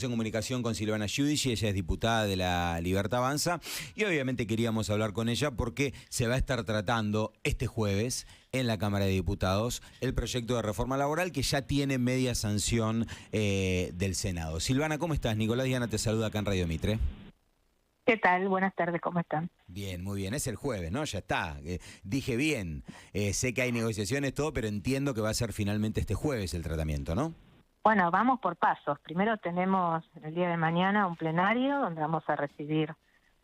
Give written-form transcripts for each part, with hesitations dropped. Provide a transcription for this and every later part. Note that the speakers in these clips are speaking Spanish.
En comunicación con Silvana Giudici, ella es diputada de la Libertad Avanza y obviamente queríamos hablar con ella porque se va a estar tratando este jueves en la Cámara de Diputados el proyecto de reforma laboral que ya tiene media sanción del Senado. Silvana, ¿cómo estás? Nicolás Diana te saluda acá en Radio Mitre. ¿Qué tal? Buenas tardes, ¿cómo están? Bien, muy bien. Es el jueves, ¿no? Ya está. Dije bien. Sé que hay negociaciones, todo, pero entiendo que va a ser finalmente este jueves el tratamiento, ¿no? Bueno, vamos por pasos. Primero tenemos el día de mañana un plenario donde vamos a recibir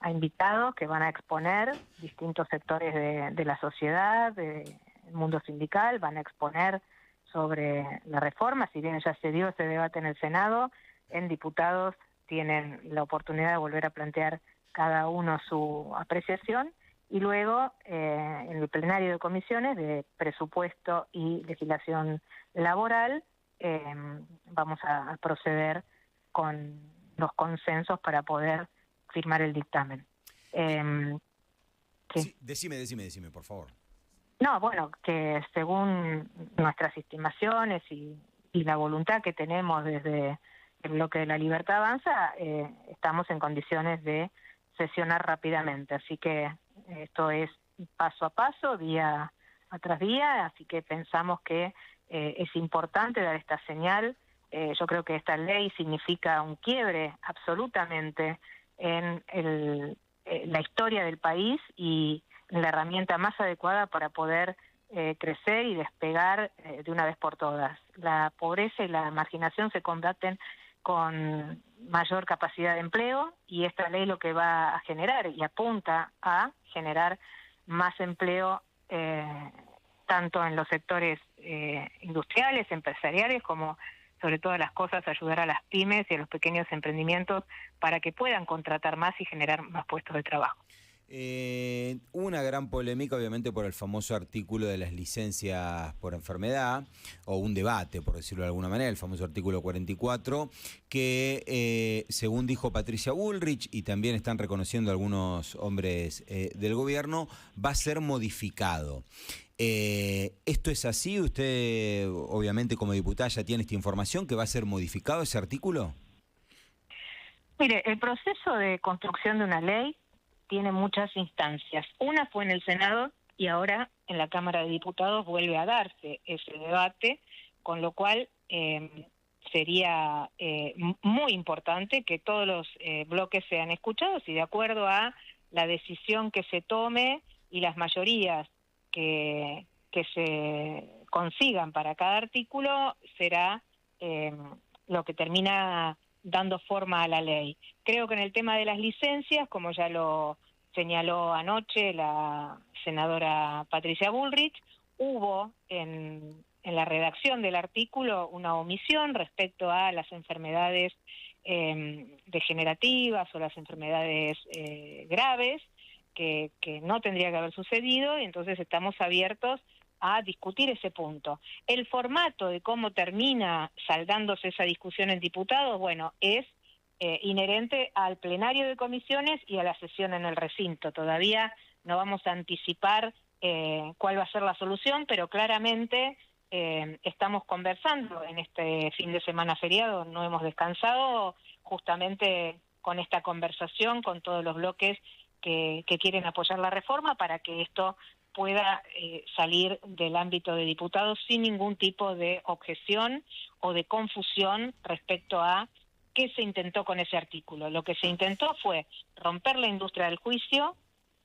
a invitados que van a exponer distintos sectores de la sociedad, del mundo sindical, van a exponer sobre la reforma. Si bien ya se dio ese debate en el Senado, en diputados tienen la oportunidad de volver a plantear cada uno su apreciación y luego en el plenario de comisiones de presupuesto y legislación laboral vamos a proceder con los consensos para poder firmar el dictamen. Sí, decime, por favor. No, bueno, que según nuestras estimaciones y la voluntad que tenemos desde el bloque de la Libertad Avanza, estamos en condiciones de sesionar rápidamente. Así que esto es paso a paso, día tras día, así que pensamos que es importante dar esta señal. Yo creo que esta ley significa un quiebre absolutamente en la historia del país y la herramienta más adecuada para poder crecer y despegar de una vez por todas. La pobreza y la marginación se combaten con mayor capacidad de empleo y esta ley lo que va a generar y apunta a generar más empleo tanto en los sectores industriales, empresariales, como sobre todas las cosas ayudar a las pymes y a los pequeños emprendimientos para que puedan contratar más y generar más puestos de trabajo. Una gran polémica, obviamente, por el famoso artículo de las licencias por enfermedad, o un debate, por decirlo de alguna manera, el famoso artículo 44, que según dijo Patricia Bullrich, y también están reconociendo algunos hombres del gobierno, va a ser modificado. ¿Esto es así? ¿Usted, obviamente, como diputada, ya tiene esta información, que va a ser modificado ese artículo? Mire, el proceso de construcción de una ley tiene muchas instancias. Una fue en el Senado y ahora en la Cámara de Diputados vuelve a darse ese debate, con lo cual sería muy importante que todos los bloques sean escuchados y de acuerdo a la decisión que se tome y las mayorías que se consigan para cada artículo será lo que termina dando forma a la ley. Creo que en el tema de las licencias, como ya lo señaló anoche la senadora Patricia Bullrich, hubo en la redacción del artículo una omisión respecto a las enfermedades degenerativas o las enfermedades graves, que no tendría que haber sucedido, y entonces estamos abiertos a discutir ese punto. El formato de cómo termina saldándose esa discusión en diputados, bueno, es inherente al plenario de comisiones y a la sesión en el recinto. Todavía no vamos a anticipar cuál va a ser la solución, pero claramente estamos conversando en este fin de semana feriado, no hemos descansado justamente con esta conversación con todos los bloques que quieren apoyar la reforma para que esto pueda salir del ámbito de diputados sin ningún tipo de objeción o de confusión respecto a qué se intentó con ese artículo. Lo que se intentó fue romper la industria del juicio,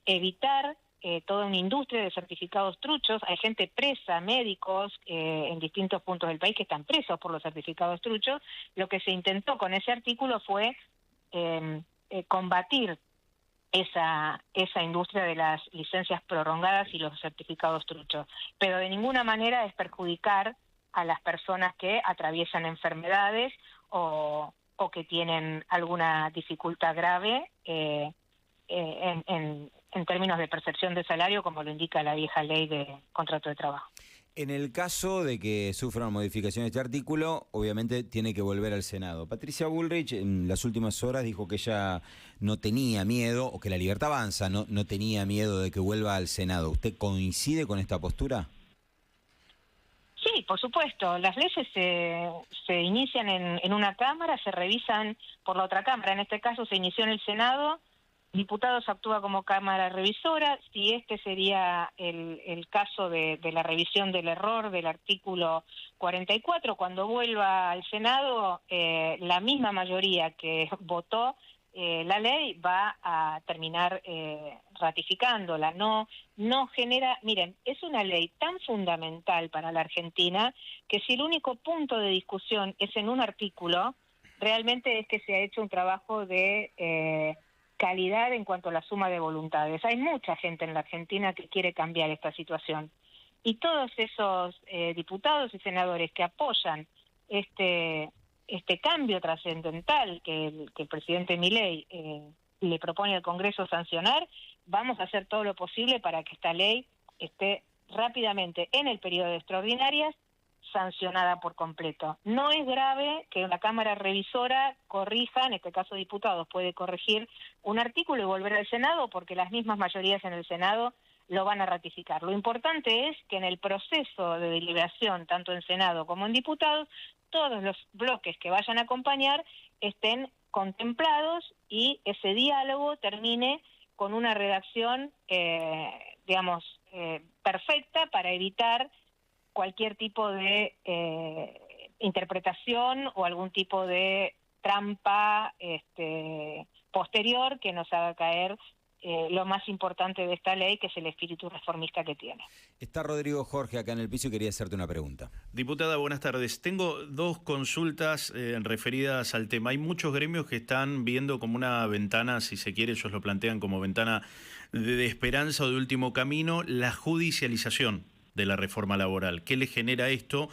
evitar toda una industria de certificados truchos. Hay gente presa, médicos en distintos puntos del país que están presos por los certificados truchos. Lo que se intentó con ese artículo fue combatir esa industria de las licencias prolongadas y los certificados truchos, pero de ninguna manera es perjudicar a las personas que atraviesan enfermedades o que tienen alguna dificultad grave en términos de percepción de salario, como lo indica la vieja ley de contrato de trabajo. En el caso de que sufran modificación de este artículo, obviamente tiene que volver al Senado. Patricia Bullrich en las últimas horas dijo que ella no tenía miedo, o que la Libertad Avanza no tenía miedo de que vuelva al Senado. ¿Usted coincide con esta postura? Sí, Por supuesto, las leyes se inician en una cámara, se revisan por la otra cámara. En este caso se inició en el Senado. Diputados actúa como cámara revisora. Si este sería el caso de la revisión del error del artículo 44, cuando vuelva al Senado, la misma mayoría que votó la ley va a terminar ratificándola. No genera, miren, es una ley tan fundamental para la Argentina que si el único punto de discusión es en un artículo, realmente es que se ha hecho un trabajo de calidad en cuanto a la suma de voluntades. Hay mucha gente en la Argentina que quiere cambiar esta situación. Y todos esos diputados y senadores que apoyan este cambio trascendental que el presidente Milei le propone al Congreso sancionar, vamos a hacer todo lo posible para que esta ley esté rápidamente en el periodo de extraordinarias sancionada por completo. No es grave que una Cámara revisora corrija, en este caso diputados, puede corregir un artículo y volver al Senado porque las mismas mayorías en el Senado lo van a ratificar. Lo importante es que en el proceso de deliberación, tanto en Senado como en diputados, todos los bloques que vayan a acompañar estén contemplados y ese diálogo termine con una redacción, perfecta para evitar cualquier tipo de interpretación o algún tipo de trampa posterior que nos haga caer lo más importante de esta ley, que es el espíritu reformista que tiene. Está Rodrigo Jorge acá en el piso y quería hacerte una pregunta. Diputada, buenas tardes. Tengo dos consultas referidas al tema. Hay muchos gremios que están viendo como una ventana, si se quiere, ellos lo plantean como ventana de esperanza o de último camino, la judicialización de la reforma laboral. ¿Qué le genera esto?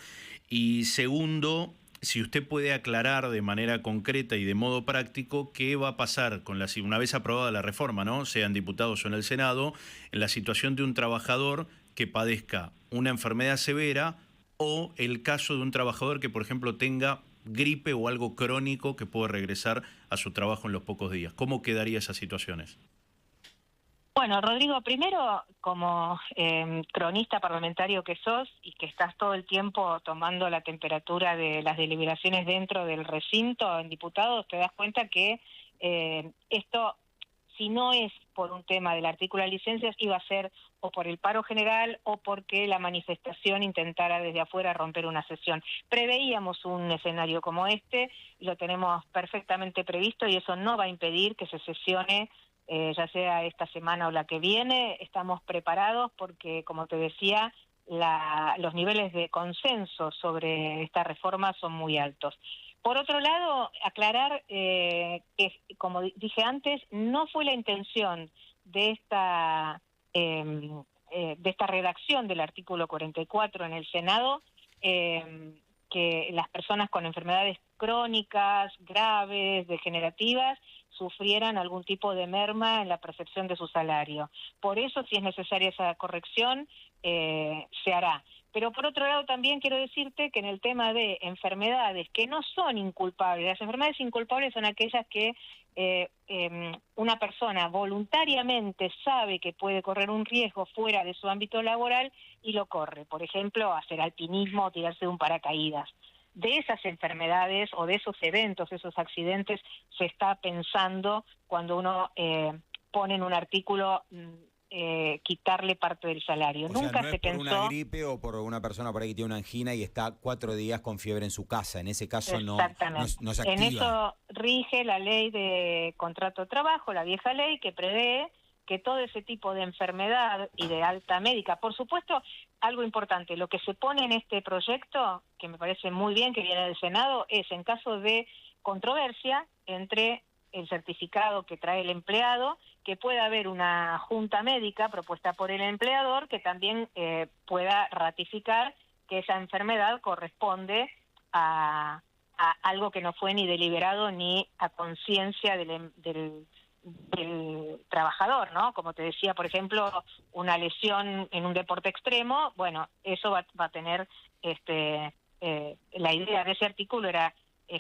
Y segundo, si usted puede aclarar de manera concreta y de modo práctico qué va a pasar con una vez aprobada la reforma, ¿no?, sean diputados o en el Senado, en la situación de un trabajador que padezca una enfermedad severa o el caso de un trabajador que, por ejemplo, tenga gripe o algo crónico que puede regresar a su trabajo en los pocos días. ¿Cómo quedaría esas situaciones? Bueno, Rodrigo, primero, como cronista parlamentario que sos y que estás todo el tiempo tomando la temperatura de las deliberaciones dentro del recinto en diputados, te das cuenta que esto, si no es por un tema del artículo de licencias, iba a ser o por el paro general o porque la manifestación intentara desde afuera romper una sesión. Preveíamos un escenario como este, lo tenemos perfectamente previsto y eso no va a impedir que se sesione ya sea esta semana o la que viene. Estamos preparados porque, como te decía, los niveles de consenso sobre esta reforma son muy altos. Por otro lado, aclarar que, como dije antes, no fue la intención de esta redacción del artículo 44 en el Senado que las personas con enfermedades crónicas, graves, degenerativas, sufrieran algún tipo de merma en la percepción de su salario. Por eso, si es necesaria esa corrección, se hará. Pero por otro lado también quiero decirte que en el tema de enfermedades que no son inculpables, las enfermedades inculpables son aquellas que una persona voluntariamente sabe que puede correr un riesgo fuera de su ámbito laboral y lo corre. Por ejemplo, hacer alpinismo o tirarse de un paracaídas. De esas enfermedades o de esos eventos, esos accidentes, se está pensando cuando uno pone en un artículo quitarle parte del salario. Nunca no se pensó por una gripe o por una persona por ahí que tiene una angina y está 4 días con fiebre en su casa. En ese caso no se activa. En eso rige la ley de contrato de trabajo, la vieja ley, que prevé que todo ese tipo de enfermedad y de alta médica, por supuesto, algo importante, lo que se pone en este proyecto, que me parece muy bien que viene del Senado, es en caso de controversia entre el certificado que trae el empleado, que pueda haber una junta médica propuesta por el empleador que también pueda ratificar que esa enfermedad corresponde a algo que no fue ni deliberado ni a conciencia del trabajador, ¿no? Como te decía, por ejemplo, una lesión en un deporte extremo, bueno, eso va a tener, la idea de ese artículo era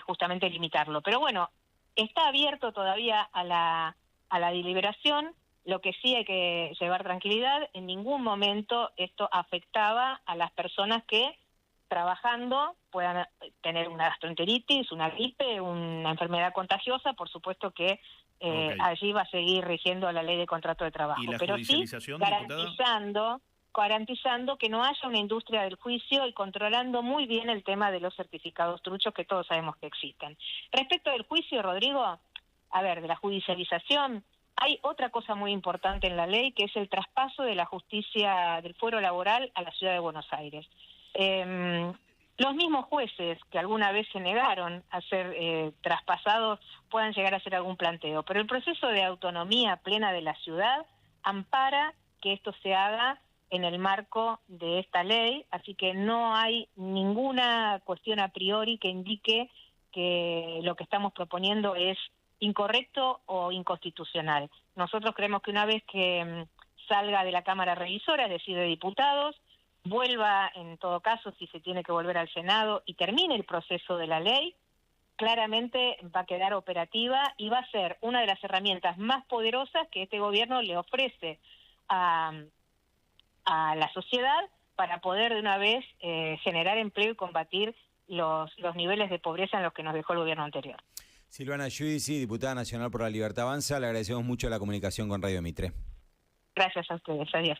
justamente limitarlo. Pero bueno, está abierto todavía a la deliberación. Lo que sí hay que llevar tranquilidad, en ningún momento esto afectaba a las personas que trabajando puedan tener una gastroenteritis, una gripe, una enfermedad contagiosa, por supuesto que allí va a seguir rigiendo la ley de contrato de trabajo. ¿Y la pero judicialización, sí garantizando que no haya una industria del juicio y controlando muy bien el tema de los certificados truchos que todos sabemos que existen. Respecto del juicio, Rodrigo, a ver, de la judicialización, hay otra cosa muy importante en la ley, que es el traspaso de la justicia del fuero laboral a la ciudad de Buenos Aires. Los mismos jueces que alguna vez se negaron a ser traspasados puedan llegar a hacer algún planteo, pero el proceso de autonomía plena de la ciudad ampara que esto se haga en el marco de esta ley, así que no hay ninguna cuestión a priori que indique que lo que estamos proponiendo es incorrecto o inconstitucional. Nosotros creemos que una vez que salga de la Cámara Revisora, es decir, de diputados, vuelva en todo caso, si se tiene que volver al Senado, y termine el proceso de la ley, claramente va a quedar operativa y va a ser una de las herramientas más poderosas que este gobierno le ofrece a la sociedad para poder de una vez generar empleo y combatir los niveles de pobreza en los que nos dejó el gobierno anterior. Silvana Giudici, diputada nacional por la Libertad Avanza, le agradecemos mucho la comunicación con Radio Mitre. Gracias a ustedes, adiós.